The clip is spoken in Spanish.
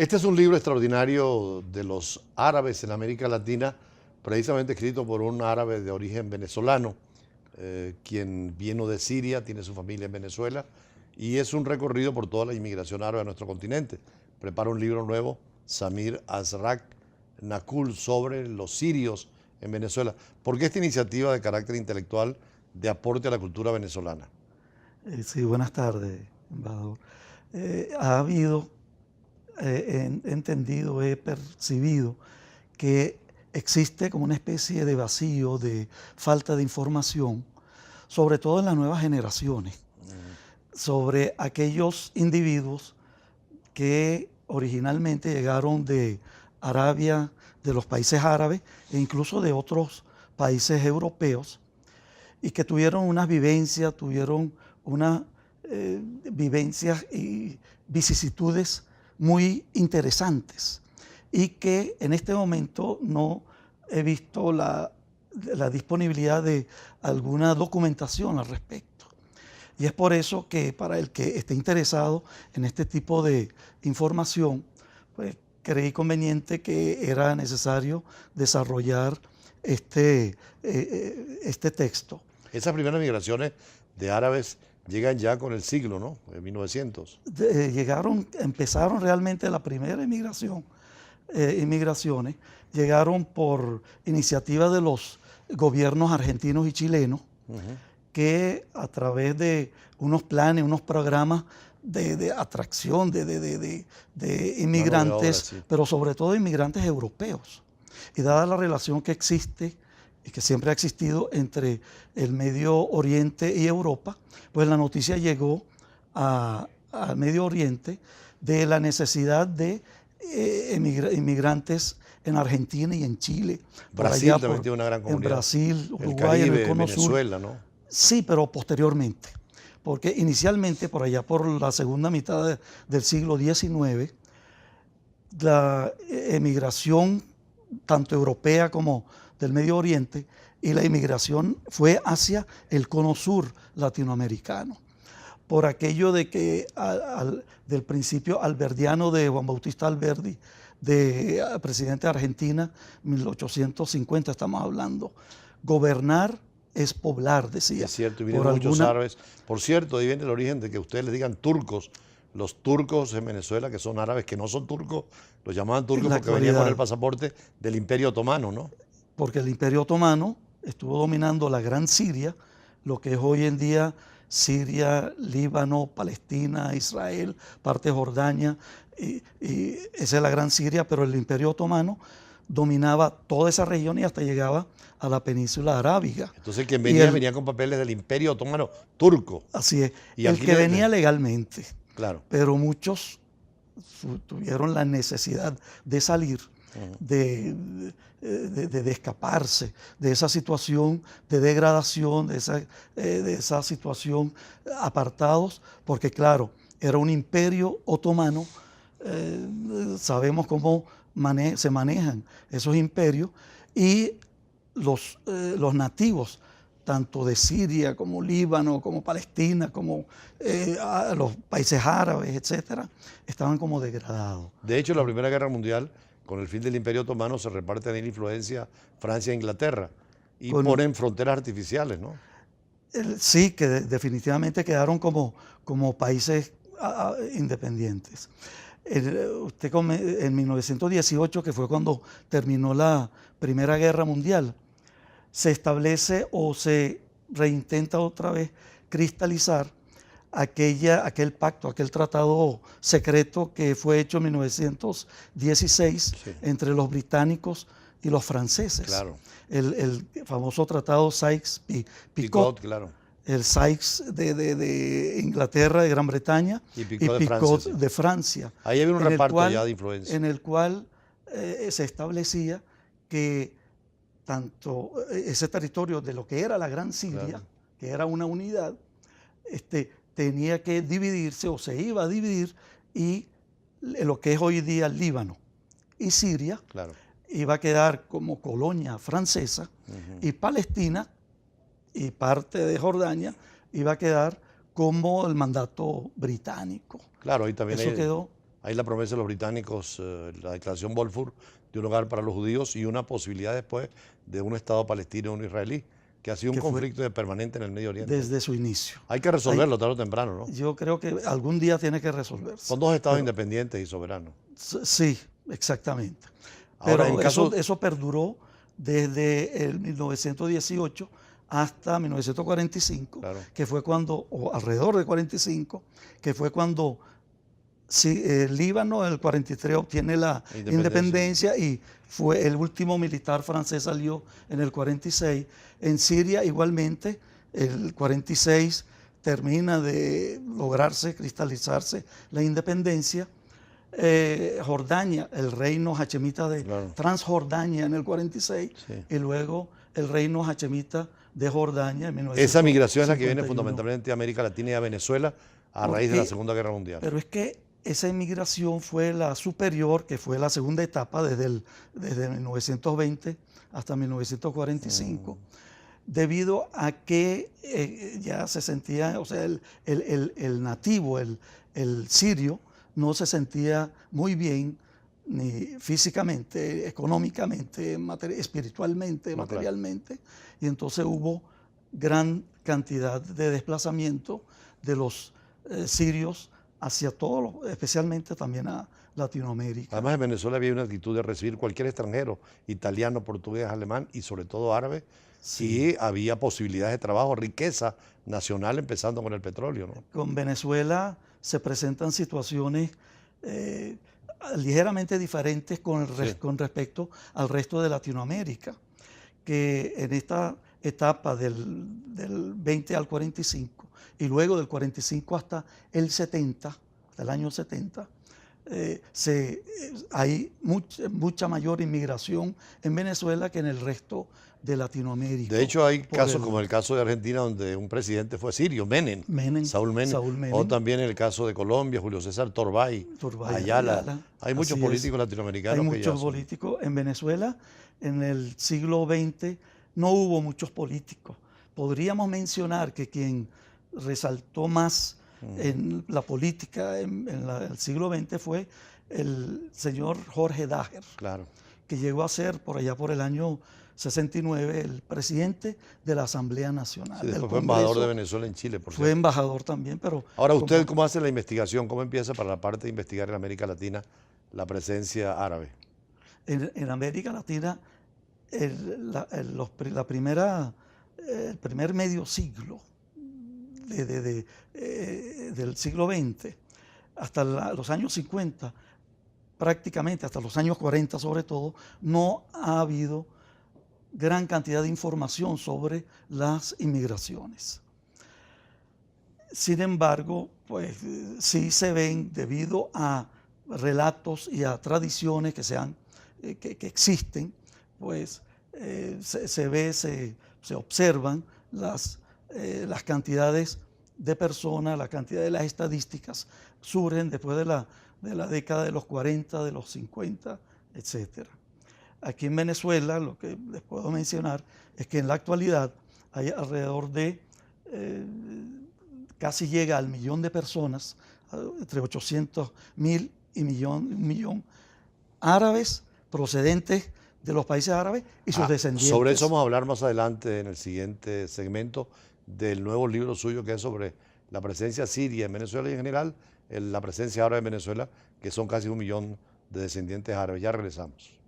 Este es un libro extraordinario de los árabes en América Latina, precisamente escrito por un árabe de origen venezolano, quien vino de Siria, tiene su familia en Venezuela, y es un recorrido por toda la inmigración árabe a nuestro continente. Prepara un libro nuevo, Samir Azrak Nakul, sobre los sirios en Venezuela. ¿Por qué esta iniciativa de carácter intelectual de aporte a la cultura venezolana? Sí, buenas tardes, embajador. Ha habido, he entendido, he percibido que existe como una especie de vacío, de falta de información, sobre todo en las nuevas generaciones, sobre aquellos individuos que originalmente llegaron de Arabia, de los países árabes e incluso de otros países europeos, y que tuvieron unas vivencias, vivencias y vicisitudes muy interesantes, y que en este momento no he visto la disponibilidad de alguna documentación al respecto. Y es por eso que para el que esté interesado en este tipo de información, pues creí conveniente que era necesario desarrollar este texto. Esas primeras migraciones de árabes llegan ya con el siglo, ¿no? En 1900. Empezaron realmente la primera inmigraciones, llegaron por iniciativa de los gobiernos argentinos y chilenos, que a través de unos planes, unos programas de atracción de inmigrantes, Sí. pero sobre todo inmigrantes europeos. Y dada la relación que existe y que siempre ha existido entre el Medio Oriente y Europa, pues la noticia llegó al Medio Oriente de la necesidad de inmigrantes en Argentina y en Chile. Brasil también tiene una gran comunidad. En Brasil, Uruguay, el Caribe, en el Cono Venezuela, Sur. ¿no? Sí, pero posteriormente, porque inicialmente, por allá por la segunda mitad del siglo XIX, la emigración tanto europea como del Medio Oriente y la inmigración fue hacia el cono sur latinoamericano, por aquello de que del principio alberdiano de Juan Bautista Alberdi, presidente de Argentina, 1850 estamos hablando, gobernar es poblar, decía. Es cierto, y vienen muchos árabes. Por cierto, ahí viene el origen de que ustedes les digan turcos. Los turcos en Venezuela, que son árabes, que no son turcos, los llamaban turcos porque venían con el pasaporte del Imperio Otomano, ¿no? Porque el Imperio Otomano estuvo dominando la Gran Siria, lo que es hoy en día Siria, Líbano, Palestina, Israel, parte de Jordania, y esa es la Gran Siria, pero el Imperio Otomano dominaba toda esa región y hasta llegaba a la península arábiga. Entonces quien venía con papeles del Imperio Otomano turco. Así es, y el que venía legalmente. Claro. Pero muchos tuvieron la necesidad de salir, de escaparse de esa situación de degradación, de esa situación apartados, porque claro, era un imperio otomano, sabemos cómo se manejan esos imperios, y los nativos, tanto de Siria como Líbano, como Palestina, como los países árabes, etcétera, estaban como degradados. De hecho, la Primera Guerra Mundial, con el fin del Imperio Otomano, se reparte a la influencia Francia e Inglaterra y ponen fronteras artificiales, ¿no? Sí, que definitivamente quedaron como países independientes. Usted en 1918, que fue cuando terminó la Primera Guerra Mundial, se establece o se reintenta otra vez cristalizar aquel pacto, aquel tratado secreto que fue hecho en 1916 entre los británicos y los franceses. Claro. El famoso tratado Sykes-Picot, claro. El Sykes de Inglaterra, de Gran Bretaña, y Picot de Francia. Ahí había un reparto ya de influencia. En el cual se establecía que tanto ese territorio de lo que era la Gran Siria, claro, que era una unidad, tenía que dividirse o se iba a dividir, y lo que es hoy día Líbano y Siria, claro, iba a quedar como colonia francesa, y Palestina y parte de Jordania iba a quedar como el mandato británico. Claro, y también eso quedó Hay la promesa de los británicos, la declaración Balfour, de un hogar para los judíos y una posibilidad después de un Estado palestino y uno israelí, que ha sido un conflicto permanente en el Medio Oriente. Desde su inicio. Hay que resolverlo tarde o temprano, ¿no? Yo creo que algún día tiene que resolverse. Son dos estados independientes y soberanos. Sí, exactamente. Ahora, Pero eso perduró desde el 1918 hasta 1945, claro, que fue cuando, o alrededor de 45, que fue cuando el Líbano en el 43 obtiene la independencia y fue el último militar francés salió en el 46. En Siria igualmente, el 46 termina de lograrse, cristalizarse la independencia. Jordania, el reino hachemita de Transjordania en el 46, sí, y luego el reino hachemita de Jordania en 1951. Esa migración es la que viene fundamentalmente de América Latina y a Venezuela a raíz de la Segunda Guerra Mundial. Pero es que esa inmigración fue la superior, que fue la segunda etapa desde 1920 hasta 1945, debido a que ya se sentía, o sea, el nativo, el sirio, no se sentía muy bien ni físicamente, económicamente, espiritualmente, materialmente, y entonces hubo gran cantidad de desplazamiento de los sirios hacia todo, especialmente también a Latinoamérica. Además, en Venezuela había una actitud de recibir cualquier extranjero, italiano, portugués, alemán y sobre todo árabe, sí, y había posibilidades de trabajo, riqueza nacional, empezando con el petróleo, ¿no? Con Venezuela se presentan situaciones ligeramente diferentes con respecto al resto de Latinoamérica, que en esta etapa del 20 al 45 y luego del 45 hasta el 70, hasta el año 70, hay mucha mayor inmigración en Venezuela que en el resto de Latinoamérica. De hecho, hay casos como el caso de Argentina, donde un presidente fue sirio, Saúl Menem, o también el caso de Colombia, Julio César Torbay, Ayala. Hay muchos políticos latinoamericanos. Hay muchos políticos. En Venezuela, en el siglo XX, no hubo muchos políticos. Podríamos mencionar que quien resaltó más en la política en el siglo XX fue el señor Jorge Dager, que llegó a ser por allá por el año 69 el presidente de la Asamblea Nacional. Sí, después fue embajador de Venezuela en Chile, por cierto. Fue embajador también, pero... Ahora, ¿usted cómo hace la investigación? ¿Cómo empieza para la parte de investigar en América Latina la presencia árabe? En América Latina, el primer medio siglo del siglo XX, hasta los años 50, prácticamente hasta los años 40 sobre todo, no ha habido gran cantidad de información sobre las inmigraciones. Sin embargo, pues sí se ven, debido a relatos y a tradiciones que existen, pues se observan las cantidades de personas, la cantidad de las estadísticas surgen después de la década de los 40, de los 50, etc. Aquí en Venezuela, lo que les puedo mencionar es que en la actualidad hay alrededor de, casi llega al 1.000.000 de personas, entre 800.000 y 1.000.000 árabes procedentes de los países árabes y sus descendientes. Sobre eso vamos a hablar más adelante en el siguiente segmento del nuevo libro suyo, que es sobre la presencia siria en Venezuela y en general la presencia árabe en Venezuela, que son casi 1.000.000 de descendientes árabes. Ya regresamos.